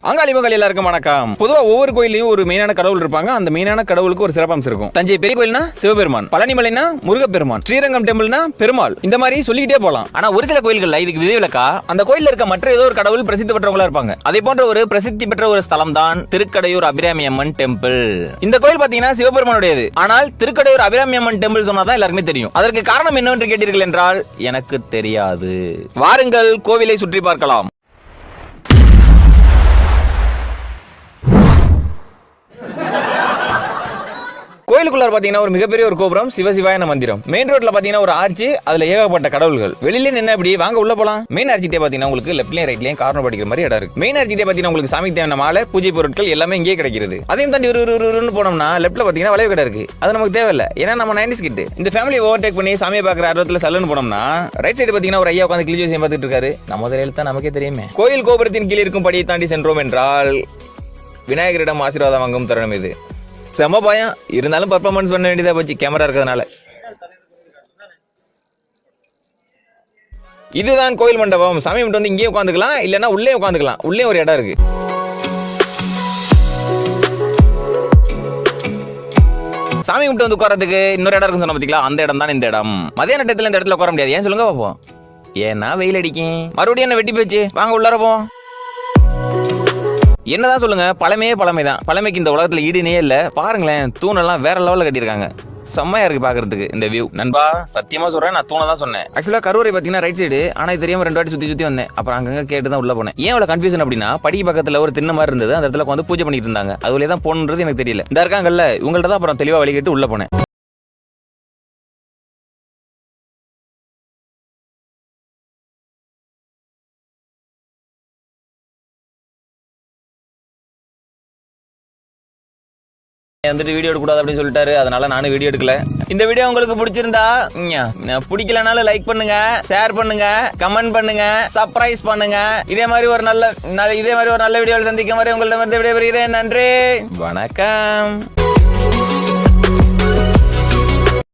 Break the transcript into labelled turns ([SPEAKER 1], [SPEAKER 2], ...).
[SPEAKER 1] அங்காளி பங்காளி எல்லாருக்கும் வணக்கம். பொதுவா ஒவ்வொரு கோயிலையும் ஒரு மெயினான கடவுள் இருப்பாங்க. அந்த மெயினான கடவுளுக்கு ஒரு சிறப்பம்சம் இருக்கும். தஞ்சை பெரிய கோயில்னா சிவபெருமான், பழனிமலைனா முருகப்பெருமான், ஸ்ரீரங்கம் டெம்பிள்னா பெருமாள், இந்த மாதிரி சொல்லிக்கிட்டே போலாம். ஆனா ஒரு சில கோயில்கள்ல இதுக்கு விதிவிலக்கா அந்த கோயில்ல இருக்க மற்ற ஏதோ ஒரு கடவுள் பிரசித்தி பெற்றவங்களா இருப்பாங்க. அதே போன்ற ஒரு பிரசித்தி பெற்ற ஒரு ஸ்தலம் தான் திருக்கடையூர் அபிராமி அம்மன் டெம்பிள். இந்த கோயில் பாத்தீங்கன்னா சிவபெருமானுடையது. ஆனால் திருக்கடையூர் அபிராமி அம்மன் டெம்பிள் சொன்னாதான் எல்லாருக்குமே தெரியும். அதற்கு காரணம் என்னவென்று கேட்டீர்கள் என்றால் எனக்கு தெரியாது. வாருங்கள் கோவிலை சுற்றி பார்க்கலாம். கோயிலுக்குள்ள பாத்தீங்கன்னா ஒரு மிகப்பெரிய ஒரு கோபுரம், சிவசிவாயன மந்திரம். மெயின் ரோட்ல பாத்தீங்கன்னா ஒரு ஆர்ச்சி, அதுல ஏகப்பட்ட கடவுள்கள். வெளியில நின்று அப்படி வாங்க உள்ள போலாம். மெயின் ஆர்ச்சிட்டே பாத்தீங்கன்னா உங்களுக்கு லெஃப்ட்லயும் ரைட்லயும் கார்னர் படிக்கிற மாதிரி இடம் இருக்கு. மெயின் ஆர்ச்சிட்டே பாத்தீங்கன்னா உங்களுக்கு சாமிக்கு தேவையான மாலை, பூஜை பொருட்கள் எல்லாமே இங்கே கிடைக்கிறது. அதையும் தாண்டி ஒரு போனோம்னா லெஃப்ட்ல பாத்தீங்கன்னா வளைவு கடை இருக்கு. அது நமக்கு தேவையில்லை, ஏன்னா நம்ம 90s கிட். இந்த ஃபேமிலி ஓவர்டேக் பண்ணி சாமியை பாக்குற ஆர்வத்துல சல்லுன்னு போனோம்னா ரைட் சைடு பாத்தீங்கன்னா ஒரு ஐயா உட்காந்து கிளிஜி விஷயம் பார்த்துட்டு இருக்காரு. நம்ம முதலில் தான் நமக்கே தெரியுமே. கோயில் கோபுரத்தின் கீழ் இருக்கும் படியை தாண்டி சென்றோம் என்றால் விநாயகரிடம் ஆசீர்வாதம் வாங்கும் தருணம் இது. செம பயம் இருந்தாலும் பர்ஃபார்மன்ஸ் பண்ண வேண்டியதா போச்சு கேமரா இருக்கிறதுனால. இதுதான் கோயில் மண்டபம். சாமி மட்டும் வந்து இங்கேயே உட்காந்துக்கலாம், இல்லைன்னா உள்ளே உட்காந்துக்கலாம். உள்ளே ஒரு இடம் இருக்கு. சாமி மட்டும் வந்து உட்காரத்துக்கு இன்னொரு இடம் இருக்குன்னு சொன்ன பாத்தீங்களா, அந்த இடம் தான் இந்த இடம். மதியான நேரத்துல இந்த இடத்துல உட்கார முடியாது. ஏன் சொல்லுங்க பாப்போம். ஏன்னா வெயில் அடிக்கும். மறுபடியும் என்ன வெட்டி போச்சு. வாங்க உள்ளார போவோம். என்னதான் சொல்லுங்க, பழமைதான். பழமைக்கு இந்த உலகத்துல ஈடுனே இல்ல. பாருங்களேன், தூணெல்லாம் வேற லெவல்ல கட்டியிருக்காங்க. செம்மையா இருக்கு பாக்குறதுக்கு இந்த வியூ. நண்பா சத்தியமா சொல்றேன், நான் தூணை தான் சொன்னேன். ஆக்சுவலா கரூரை பாத்தீங்கன்னா ரைட் சைடு. ஆனா இது தெரியாம 2 வாட்டி சுத்தி வந்தேன். அப்புறம் அங்கங்க கேட்டு தான் உள்ள போனேன். ஏன் இவ்வளவு கன்ஃபியூஷன் அப்படின்னா, படி பக்கத்துல ஒரு திண்ணை மாதிரி இருந்தது. அந்த இடத்துல வந்து பூஜை பண்ணிட்டு இருந்தாங்க. அதுலயே தான் போகணுன்றது எனக்கு தெரியல. இந்த இருக்காங்கல்ல, உங்கள்ட்ட தான் அப்புறம் தெளிவா வழி கேட்டு உள்ள போனேன். வந்துட்டு வீடியோ எடுக்கக்கூடாது அப்படின்னு சொல்லிட்டாரு. அதனால நானும் வீடியோ எடுக்கல. இந்த வீடியோ உங்களுக்கு பிடிச்சிருந்தா பிடிக்கலனாலும் லைக் பண்ணுங்க, ஷேர் பண்ணுங்க, கமெண்ட் பண்ணுங்க, சர்ப்ரைஸ் பண்ணுங்க. இதே மாதிரி ஒரு நல்ல வீடியோவில் சந்திக்கும் வரை உங்கள்ட்ட வந்து விடைபெறுகிறேன். நன்றி, வணக்கம்.